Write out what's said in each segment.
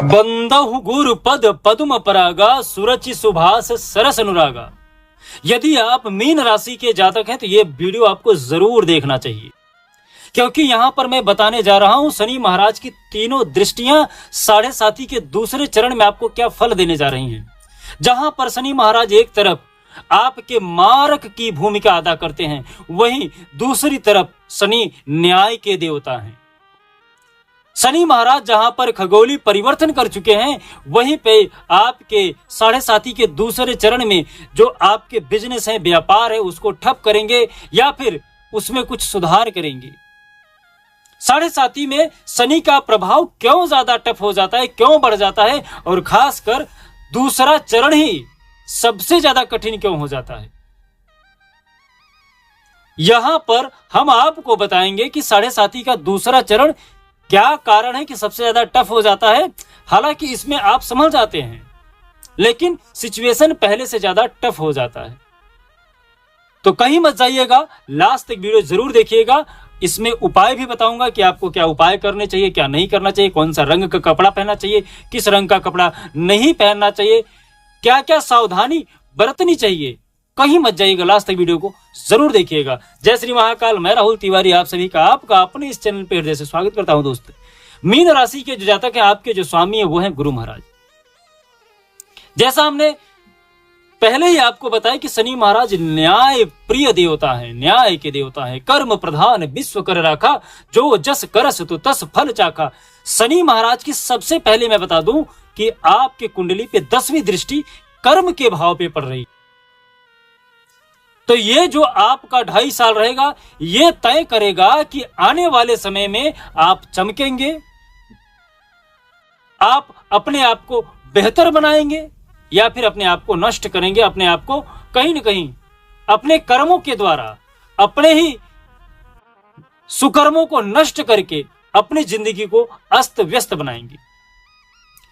बंदहु गुरु पद पद्म परागा सुरचि सुभाष सरस अनुरागा। यदि आप मीन राशि के जातक हैं तो ये वीडियो आपको जरूर देखना चाहिए, क्योंकि यहां पर मैं बताने जा रहा हूं शनि महाराज की तीनों दृष्टियां साढ़े साथी के दूसरे चरण में आपको क्या फल देने जा रही हैं। जहां पर शनि महाराज एक तरफ आपके मारक की भूमिका अदा करते हैं, वहीं दूसरी तरफ शनि न्याय के देवता हैं। शनि महाराज जहां पर खगोलीय परिवर्तन कर चुके हैं, वहीं पे आपके साढ़े साथी के दूसरे चरण में जो आपके बिजनेस है, व्यापार है, उसको ठप करेंगे या फिर उसमें कुछ सुधार करेंगे। साढ़े साथी में शनि का प्रभाव क्यों ज्यादा टफ हो जाता है, क्यों बढ़ जाता है, और खासकर दूसरा चरण ही सबसे ज्यादा कठिन क्यों हो जाता है, यहां पर हम आपको बताएंगे कि साढ़े साथी का दूसरा चरण क्या कारण है कि सबसे ज्यादा टफ हो जाता है। हालांकि इसमें आप समझ जाते हैं, लेकिन सिचुएशन पहले से ज्यादा टफ हो जाता है। तो कहीं मत जाइएगा, लास्ट तक वीडियो जरूर देखिएगा। इसमें उपाय भी बताऊंगा कि आपको क्या उपाय करने चाहिए, क्या नहीं करना चाहिए, कौन सा रंग का कपड़ा पहनना चाहिए, किस रंग का कपड़ा नहीं पहनना चाहिए, क्या क्या सावधानी बरतनी चाहिए। कहीं मत जाइएगा, लास्ट तक वीडियो को जरूर देखिएगा। जय श्री महाकाल, मैं राहुल तिवारी आप सभी का आपका अपने इस चैनल पे हृदय से स्वागत करता हूं। दोस्त, मीन राशि के जो जातक है, आपके जो स्वामी है वो है गुरु महाराज। जैसा हमने पहले ही आपको बताया कि शनि महाराज न्याय प्रिय देवता है, न्याय के देवता है। कर्म प्रधान विश्व कर राखा, जो जस करस तो तस फल चाखा। शनि महाराज की सबसे पहले मैं बता दूं कि आपके कुंडली पे 10वीं दृष्टि कर्म के भाव पे पड़ रही। तो ये जो आपका 2.5 साल रहेगा, ये तय करेगा कि आने वाले समय में आप चमकेंगे, आप अपने आप को बेहतर बनाएंगे या फिर अपने आप को नष्ट करेंगे। अपने आप को कहीं न कहीं अपने कर्मों के द्वारा, अपने ही सुकर्मों को नष्ट करके अपनी जिंदगी को अस्त व्यस्त बनाएंगे,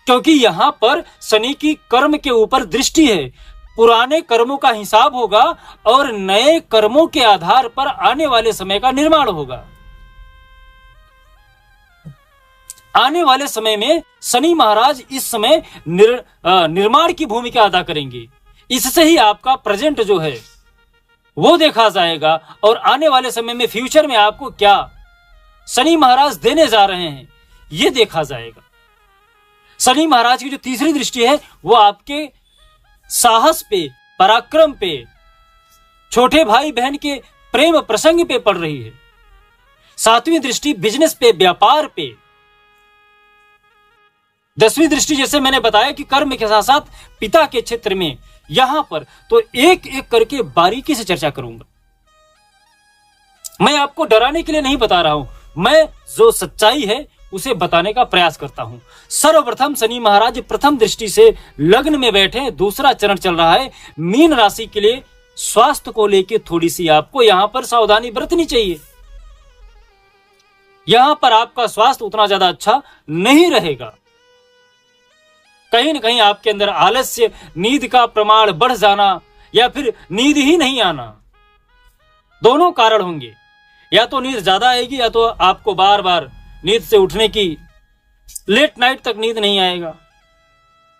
क्योंकि यहां पर शनि की कर्म के ऊपर दृष्टि है। पुराने कर्मों का हिसाब होगा और नए कर्मों के आधार पर आने वाले समय का निर्माण होगा। आने वाले समय में शनि महाराज इस समय निर्माण की भूमिका अदा करेंगे। इससे ही आपका प्रेजेंट जो है वो देखा जाएगा, और आने वाले समय में फ्यूचर में आपको क्या शनि महाराज देने जा रहे हैं ये देखा जाएगा। शनि महाराज की जो तीसरी दृष्टि है वो आपके साहस पे, पराक्रम पे, छोटे भाई बहन के प्रेम प्रसंग पे पड़ रही है। 7वीं दृष्टि बिजनेस पे, व्यापार पे। 10वीं दृष्टि जैसे मैंने बताया कि कर्म के साथ साथ पिता के क्षेत्र में, यहां पर तो एक एक करके बारीकी से चर्चा करूंगा। मैं आपको डराने के लिए नहीं बता रहा हूं, मैं जो सच्चाई है उसे बताने का प्रयास करता हूं। सर्वप्रथम शनि महाराज प्रथम दृष्टि से लग्न में बैठे, दूसरा चरण चल रहा है। मीन राशि के लिए स्वास्थ्य को लेकर थोड़ी सी आपको यहां पर सावधानी बरतनी चाहिए। यहां पर आपका स्वास्थ्य उतना ज्यादा अच्छा नहीं रहेगा। कहीं न कहीं आपके अंदर आलस्य, नींद का प्रमाण बढ़ जाना या फिर नींद ही नहीं आना, दोनों कारण होंगे। या तो नींद ज्यादा आएगी या तो आपको बार बार नींद से उठने की, लेट नाइट तक नींद नहीं आएगा।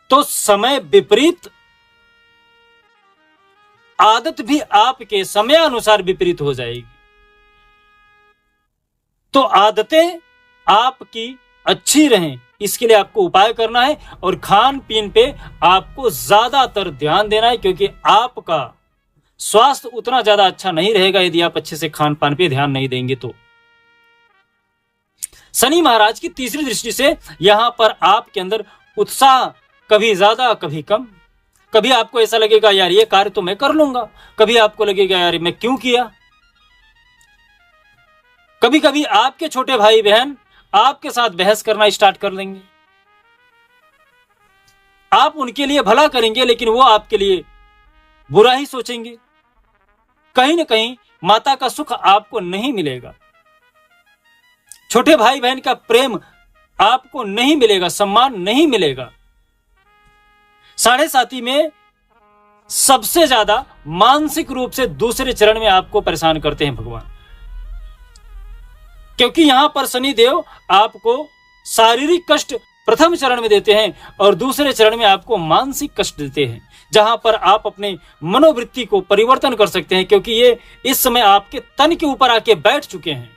तो समय विपरीत, आदत भी आपके समय अनुसार विपरीत हो जाएगी। तो आदतें आपकी अच्छी रहें, इसके लिए आपको उपाय करना है, और खान पीन पे आपको ज्यादातर ध्यान देना है, क्योंकि आपका स्वास्थ्य उतना ज्यादा अच्छा नहीं रहेगा यदि आप अच्छे से खान पान पे ध्यान नहीं देंगे। तो शनि महाराज की तीसरी दृष्टि से यहां पर आपके अंदर उत्साह कभी ज्यादा कभी कम। कभी आपको ऐसा लगेगा यार ये कार्य तो मैं कर लूंगा, कभी आपको लगेगा यार मैं क्यों किया। कभी कभी आपके छोटे भाई बहन आपके साथ बहस करना स्टार्ट कर देंगे। आप उनके लिए भला करेंगे लेकिन वो आपके लिए बुरा ही सोचेंगे। कहीं न कहीं माता का सुख आपको नहीं मिलेगा, छोटे भाई बहन का प्रेम आपको नहीं मिलेगा, सम्मान नहीं मिलेगा। साढ़े साथी में सबसे ज्यादा मानसिक रूप से दूसरे चरण में आपको परेशान करते हैं भगवान, क्योंकि यहां पर शनिदेव आपको शारीरिक कष्ट प्रथम चरण में देते हैं और दूसरे चरण में आपको मानसिक कष्ट देते हैं, जहां पर आप अपने मनोवृत्ति को परिवर्तन कर सकते हैं, क्योंकि ये इस समय आपके तन के ऊपर आके बैठ चुके हैं।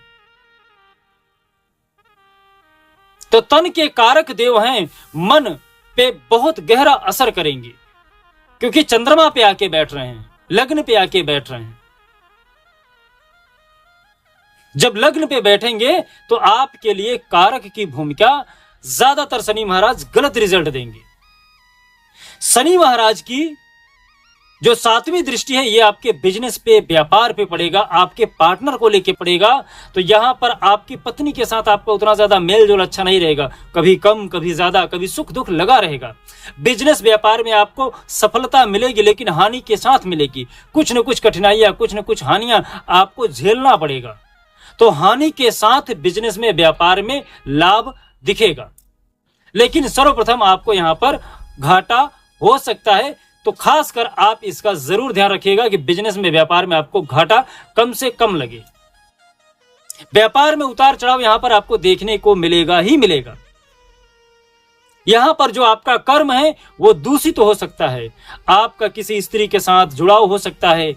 तो तन के कारक देव हैं, मन पे बहुत गहरा असर करेंगे, क्योंकि चंद्रमा पे आके बैठ रहे हैं, लग्न पे आके बैठ रहे हैं। जब लग्न पे बैठेंगे तो आपके लिए कारक की भूमिका ज्यादातर शनि महाराज गलत रिजल्ट देंगे। शनि महाराज की जो 7वीं दृष्टि है ये आपके बिजनेस पे, व्यापार पे पड़ेगा, आपके पार्टनर को लेके पड़ेगा। तो यहां पर आपकी पत्नी के साथ आपका उतना ज्यादा मेल जोल अच्छा नहीं रहेगा, कभी कम कभी ज्यादा, कभी सुख दुख लगा रहेगा। बिजनेस व्यापार में आपको सफलता मिलेगी, लेकिन हानि के साथ मिलेगी। कुछ न कुछ कठिनाइयां, कुछ न कुछ हानियां आपको झेलना पड़ेगा। तो हानि के साथ बिजनेस में, व्यापार में लाभ दिखेगा, लेकिन सर्वप्रथम आपको यहां पर घाटा हो सकता है। तो खासकर आप इसका जरूर ध्यान रखिएगा कि बिजनेस में, व्यापार में आपको घाटा कम से कम लगे। व्यापार में उतार चढ़ाव यहां पर आपको देखने को मिलेगा ही मिलेगा। यहां पर जो आपका कर्म है वो दूषित हो सकता है। आपका किसी स्त्री के साथ जुड़ाव हो सकता है,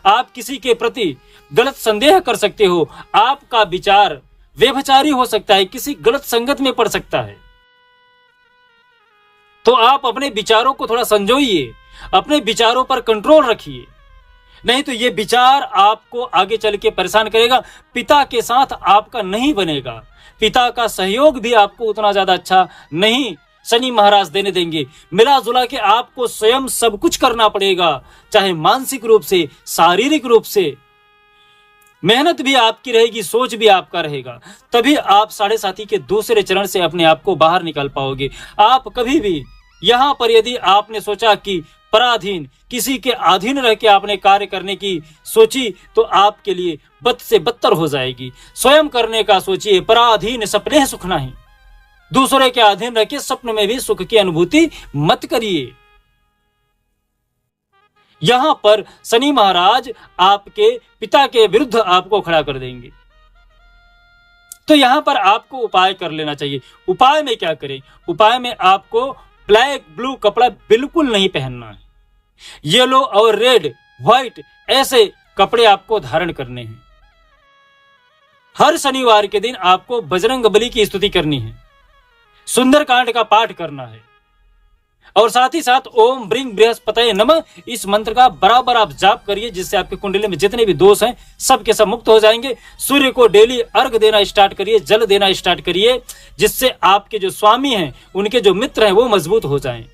आप किसी के प्रति गलत संदेह कर सकते हो, आपका विचार व्यभिचारी हो सकता है, किसी गलत संगत में पड़ सकता है। तो आप अपने विचारों को थोड़ा संजोइए, अपने विचारों पर कंट्रोल रखिए, नहीं तो ये विचार आपको आगे चल के परेशान करेगा। पिता के साथ आपका नहीं बनेगा, पिता का सहयोग भी आपको उतना ज्यादा अच्छा नहीं शनि महाराज देने देंगे। मिला जुला के आपको स्वयं सब कुछ करना पड़ेगा, चाहे मानसिक रूप से, शारीरिक रूप से। मेहनत भी आपकी रहेगी, सोच भी आपका रहेगा, तभी आप 7.5 के दूसरे चरण से अपने आप को बाहर निकाल पाओगे। आप कभी भी यहां पर यदि आपने सोचा कि पराधीन, किसी के अधीन रह के आपने कार्य करने की सोची, तो आपके लिए बद से बदतर हो जाएगी। स्वयं करने का सोचिए, पराधीन सपने सुख नहीं। दूसरे के अधीन रह के स्वप्न में भी सुख की अनुभूति मत करिए। यहां पर शनि महाराज आपके पिता के विरुद्ध आपको खड़ा कर देंगे। तो यहां पर आपको उपाय कर लेना चाहिए। उपाय में क्या करें? उपाय में आपको ब्लैक ब्लू कपड़ा बिल्कुल नहीं पहनना है। येलो और रेड, व्हाइट ऐसे कपड़े आपको धारण करने हैं। हर शनिवार के दिन आपको बजरंग बली की स्तुति करनी है, सुंदरकांड का पाठ करना है, और साथ ही साथ ओम ब्रिंग बृहस्पतये नमः इस मंत्र का बराबर आप जाप करिए, जिससे आपके कुंडली में जितने भी दोष हैं सब के सब मुक्त हो जाएंगे। सूर्य को डेली अर्घ देना स्टार्ट करिए, जल देना स्टार्ट करिए, जिससे आपके जो स्वामी हैं, उनके जो मित्र हैं, वो मजबूत हो जाएं।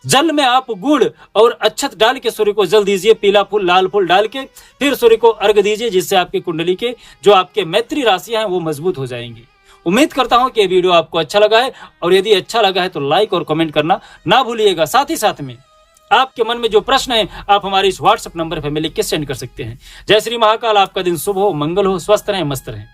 जल में आप गुड़ और अक्षत डाल के सूर्य को जल दीजिए, पीला फूल लाल फूल डाल के, फिर सूर्य को अर्घ दीजिए, जिससे आपकी कुंडली के जो आपके मैत्री राशियां हैं वो मजबूत हो जाएंगी। उम्मीद करता हूं कि ये वीडियो आपको अच्छा लगा है, और यदि अच्छा लगा है तो लाइक और कमेंट करना ना भूलिएगा। साथ ही साथ में आपके मन में जो प्रश्न है आप हमारे इस व्हाट्सएप नंबर पर लिख के सेंड कर सकते हैं। जय श्री महाकाल। आपका दिन शुभ हो, मंगल हो, स्वस्थ रहें, मस्त रहें।